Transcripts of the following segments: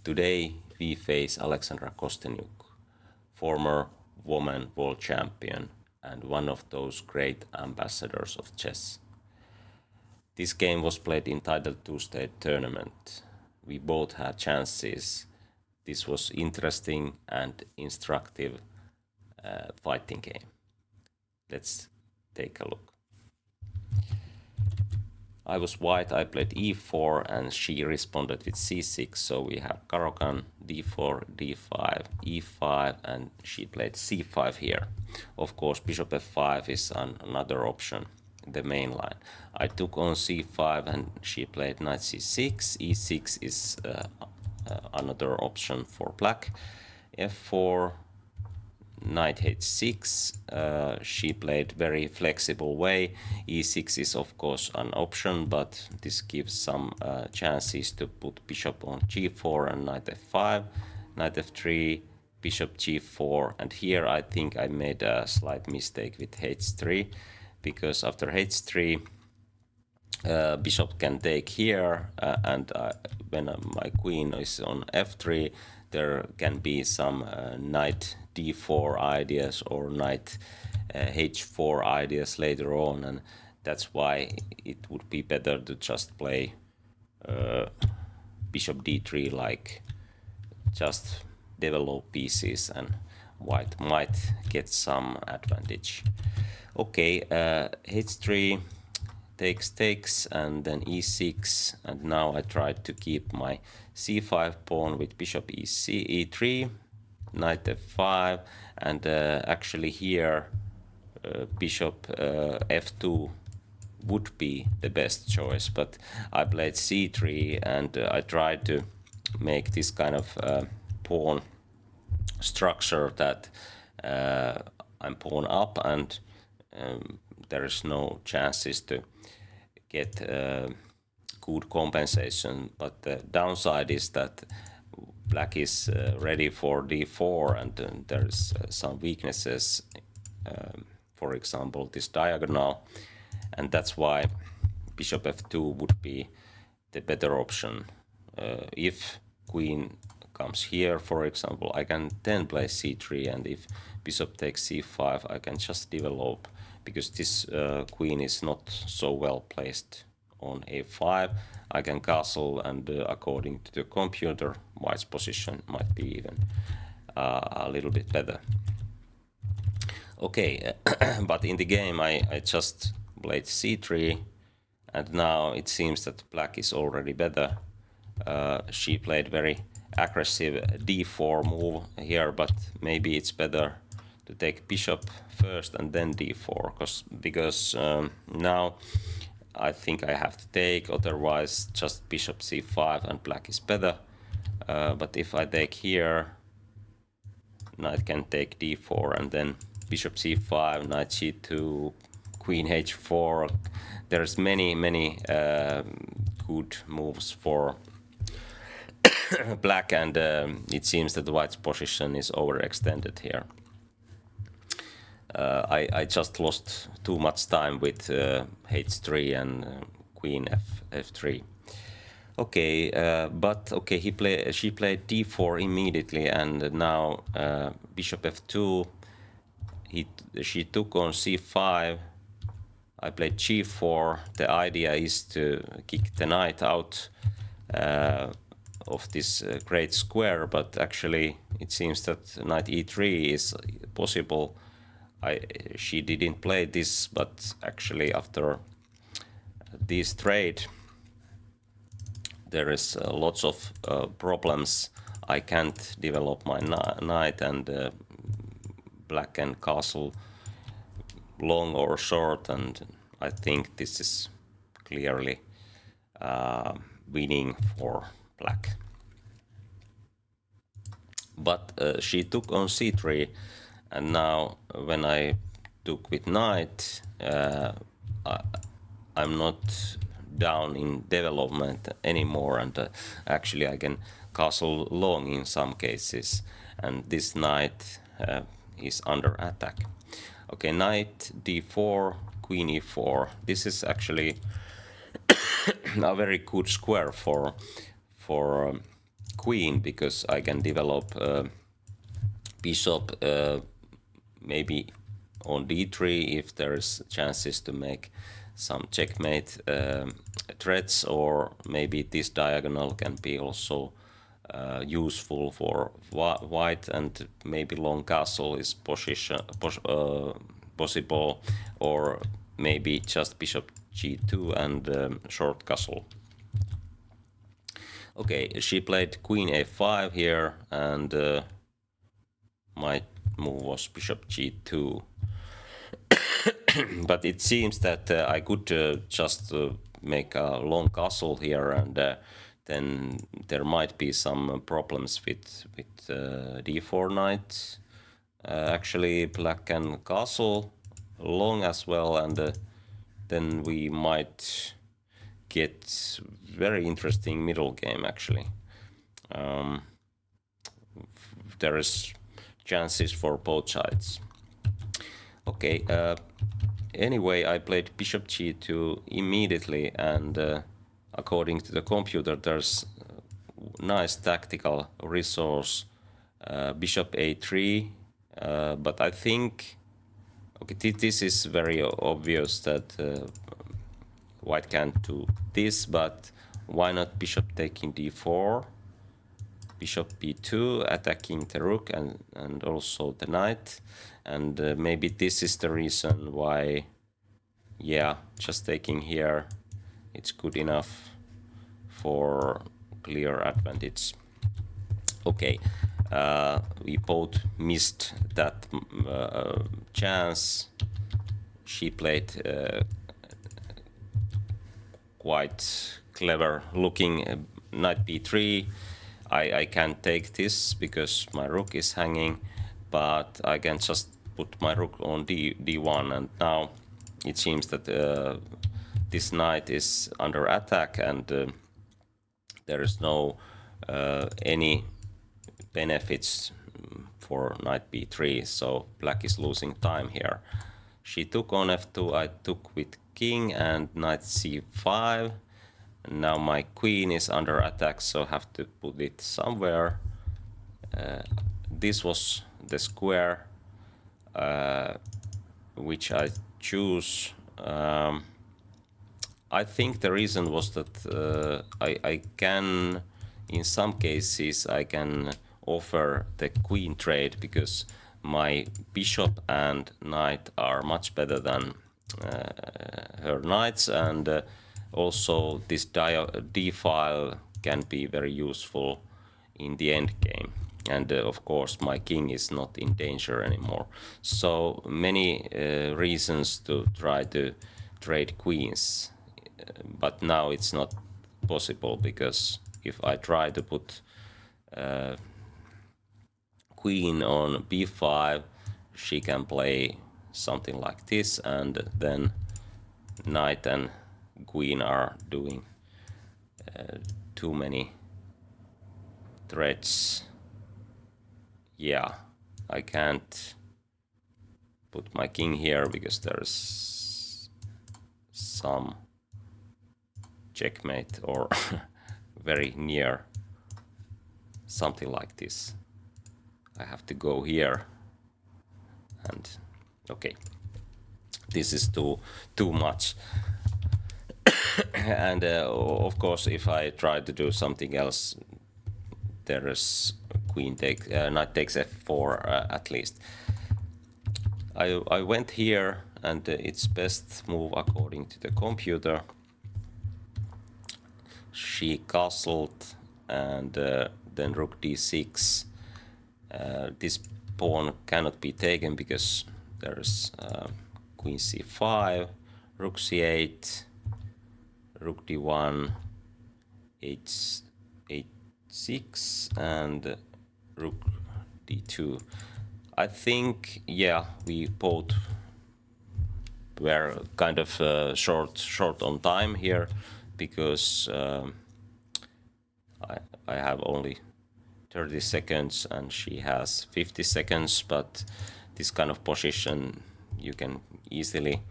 Today we face Alexandra Kosteniuk, former woman world champion and one of those great ambassadors of chess. This game was played in Title 2 state tournament. We both had chances. This was interesting and instructive fighting game. Let's take a look. I was white, I played e4 and she responded with c6, so we have Caro-Kann, d4, d5, e5 and she played c5 here. Of course bishop f5 is another option, the main line. I took on c5 and she played knight c6, e6 is another option for black, f4, knight h6, she played very flexible way. e6 is of course an option, but this gives some chances to put bishop on g4 and knight f5, knight f3, bishop g4, and here I think I made a slight mistake with h3, because after h3 bishop can take here, and when my queen is on f3 there can be some knight d4 ideas or knight h4 ideas later on, and that's why it would be better to just play bishop d3, like just develop pieces and white might get some advantage. Okay, h3 takes and then e6, and now I tried to keep my c5 pawn with bishop e3, knight f5, and actually here bishop f2 would be the best choice, but I played c3 and I tried to make this kind of pawn structure that I'm pawn up and there is no chances to get good compensation, but the downside is that black is ready for d4 and there's some weaknesses, for example this diagonal, and that's why bishop f2 would be the better option. If queen comes here, for example, I can then play c3, and if bishop takes c5 I can just develop, because this queen is not so well placed on a5. I can castle, and according to the computer white's position might be even a little bit better. Okay, but in the game I just played c3 and now it seems that black is already better. She played very aggressive d4 move here, but maybe it's better to take bishop first and then d4, because now I think I have to take, otherwise just bishop c5 and black is better. But if I take here, knight can take d4 and then bishop c5, knight c2, queen h4. There's many good moves for black, and it seems that the white's position is overextended here. I just lost too much time with h3 and queen f3. Okay, but okay, she played d4 immediately, and now bishop f2. She took on c5. I played g4. The idea is to kick the knight out of this great square, but actually it seems that knight e3 is possible. She didn't play this, but actually after this trade there is lots of problems. I can't develop my knight, and black can castle long or short, and I think this is clearly winning for black. But she took on c3, and now when I took with knight, I'm not down in development anymore, and actually I can castle long in some cases, and this knight is under attack. Okay, knight d4, queen e4. This is actually a very good square for queen, because I can develop bishop maybe on d3 if there's chances to make some checkmate threats, or maybe this diagonal can be also useful for white, and maybe long castle is possible, or maybe just bishop g2 and short castle. Okay, she played queen a5 here, and my move was bishop g2. But it seems that I could just make a long castle here, and then there might be some problems with d4 knight. Actually, black can castle long as well, and then we might get very interesting middle game actually. There is chances for both sides. Okay, anyway, I played bishop g2 immediately, and according to the computer, there's nice tactical resource, bishop a3, but I think, okay, this is very obvious that white can't do this, but why not bishop taking d4, bishop b2, attacking the rook and also the knight, and maybe this is the reason why, yeah, just taking here, it's good enough for clear advantage. Okay, we both missed that chance. She played quite clever looking knight b3. I can't take this because my rook is hanging, but I can just put my rook on d1, and now it seems that this knight is under attack, and there is no any benefits for knight b3, so black is losing time here. She took on f2, I took with king and knight c5. Now my queen is under attack, so I have to put it somewhere. This was the square which I choose. I think the reason was that I can, in some cases, I can offer the queen trade because my bishop and knight are much better than her knights, and also this d file can be very useful in the endgame. And of course my king is not in danger anymore. So many reasons to try to trade queens, but now it's not possible, because if I try to put queen on b5, she can play something like this, and then knight and queen are doing too many threats. Yeah, I can't put my king here because there's some checkmate or very near something like this. I have to go here, and okay, this is too much. And of course, if I try to do something else, there is queen takes knight takes f4 at least. I went here, and it's best move according to the computer. She castled, and then rook d6. This pawn cannot be taken because there's queen c5, rook c8, rook d1, h6, and rook d2. I think, yeah, we both were kind of short on time here, because I have only 30 seconds and she has 50 seconds, but this kind of position you can easily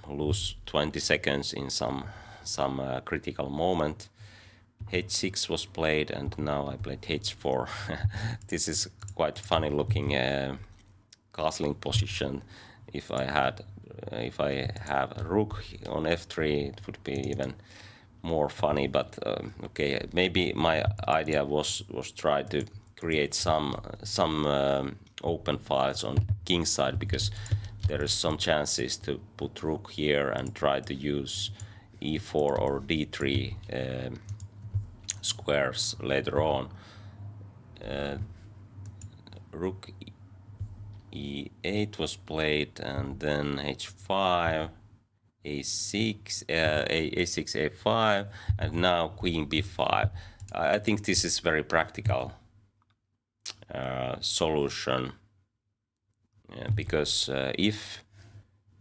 lose 20 seconds in some critical moment. h6 was played, and now I played h4. This is quite funny looking castling position. If I have a rook on f3, it would be even more funny. But okay, maybe my idea was try to create some open files on king side, because there is some chances to put rook here and try to use e4 or d3 squares later on. Rook e8 was played, and then h5, a6, a6, a5, and now queen b5. I think this is very practical solution, because if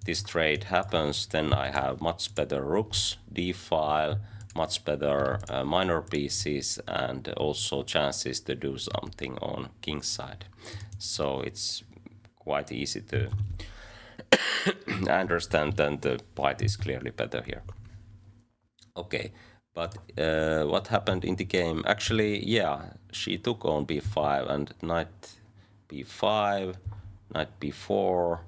this trade happens, then I have much better rooks, d-file, much better minor pieces, and also chances to do something on king side. So it's quite easy to understand, and the white is clearly better here. Okay, but what happened in the game? Actually, yeah, she took on b5 and knight b5, knight b4,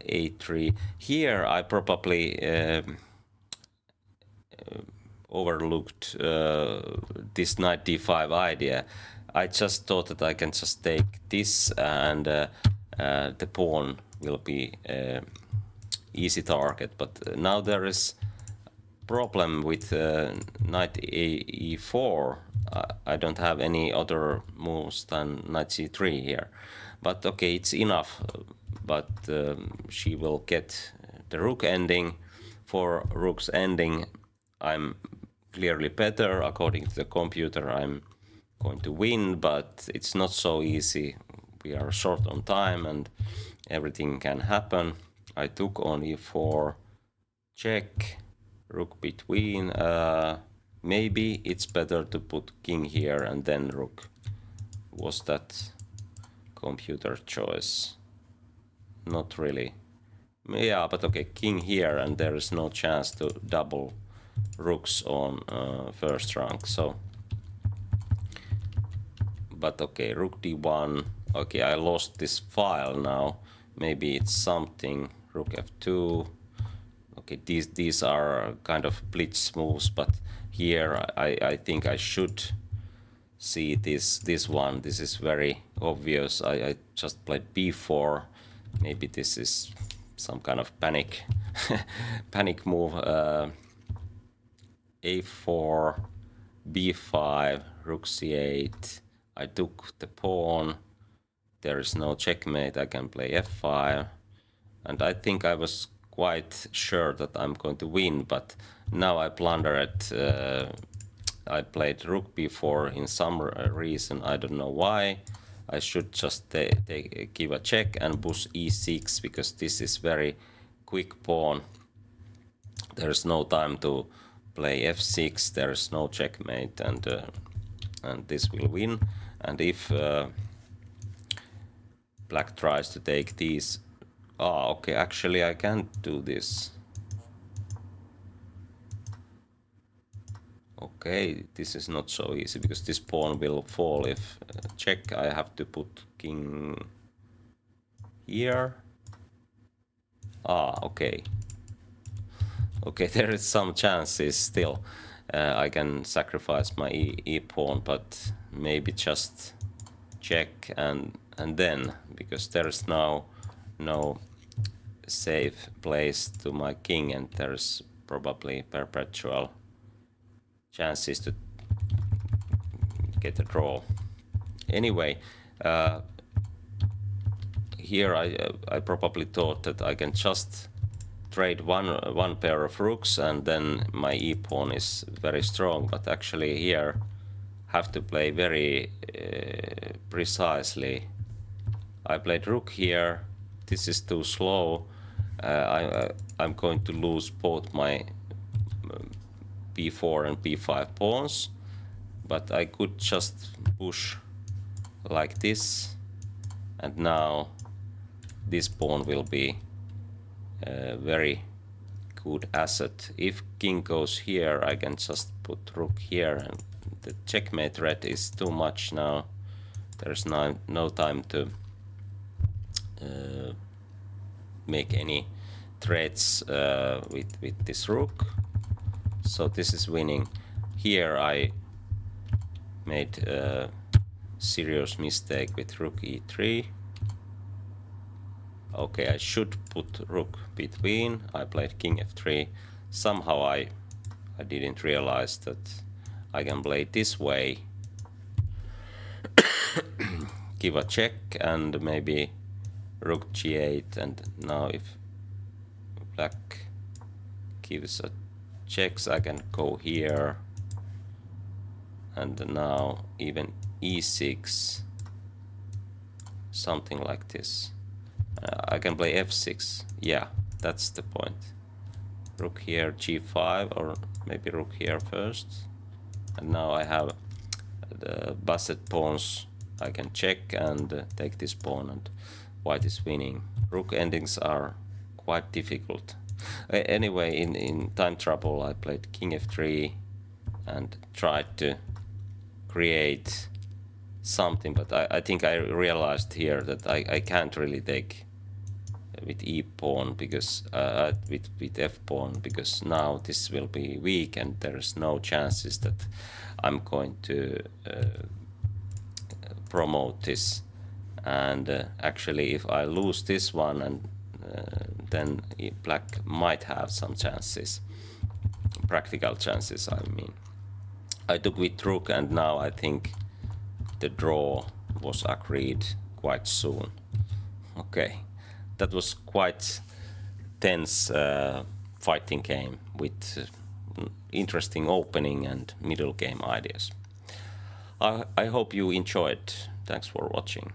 a3. Here I probably overlooked this knight d5 idea. I just thought that I can just take this, and the pawn will be easy target. But now there is problem with knight e4. I don't have any other moves than knight c3 here. But okay, it's enough. But she will get the rook ending. For rook's ending, I'm clearly better. According to the computer, I'm going to win, but it's not so easy. We are short on time and everything can happen. I took on e4, check, rook between. Maybe it's better to put king here and then rook. Was that computer choice? Not really. Yeah, but okay, king here, and there is no chance to double rooks on first rank. So, but okay, rook d1. Okay, I lost this file now. Maybe it's something. Rook f2. Okay, these are kind of blitz moves, but here I think I should see this one. This is very obvious. I just played b4. Maybe this is some kind of panic panic move. a4, b5, rook c8. I took the pawn. There is no checkmate. I can play f5, and I think I was quite sure that I'm going to win, but now I blundered. I played rook b4 in some reason. I don't know why. I should just give a check and push e6, because this is very quick pawn. There's no time to play f6. There's no checkmate, and this will win. And if black tries to take these, okay, actually I can't do this. Okay, this is not so easy, because this pawn will fall if check. I have to put king here. Okay. Okay, there is some chances still. I can sacrifice my e pawn, but maybe just check and then, because there is now no safe place to my king, and there's probably perpetual chances to get a draw. Anyway, here I probably thought that I can just trade one pair of rooks, and then my e pawn is very strong. But actually here have to play very precisely. I played rook here. This is too slow. I'm going to lose both my b4 and b5 pawns, but I could just push like this, and now this pawn will be very good asset. If king goes here, I can just put rook here, and the checkmate threat is too much now. There's no time to make any threats with this rook. So this is winning. Here I made a serious mistake with rook e3. Okay, I should put rook between. I played king f3. Somehow I didn't realize that I can play this way. Give a check and maybe rook g8, and now if black gives a checks, I can go here, and now even e6, something like this. I can play f6. Yeah, that's the point. Rook here, g5, or maybe rook here first. And now I have the basset pawns. I can check and take this pawn, and white is winning. Rook endings are quite difficult. Anyway, in time trouble, I played king f3 and tried to create something, but I think I realized here that I can't really take with e pawn, because with f pawn, because now this will be weak and there's no chances that I'm going to promote this. And actually, if I lose this one, and then black might have some chances, practical chances, I mean. I took with rook, and now I think the draw was agreed quite soon. Okay, that was quite tense fighting game with interesting opening and middle game ideas. I hope you enjoyed. Thanks for watching.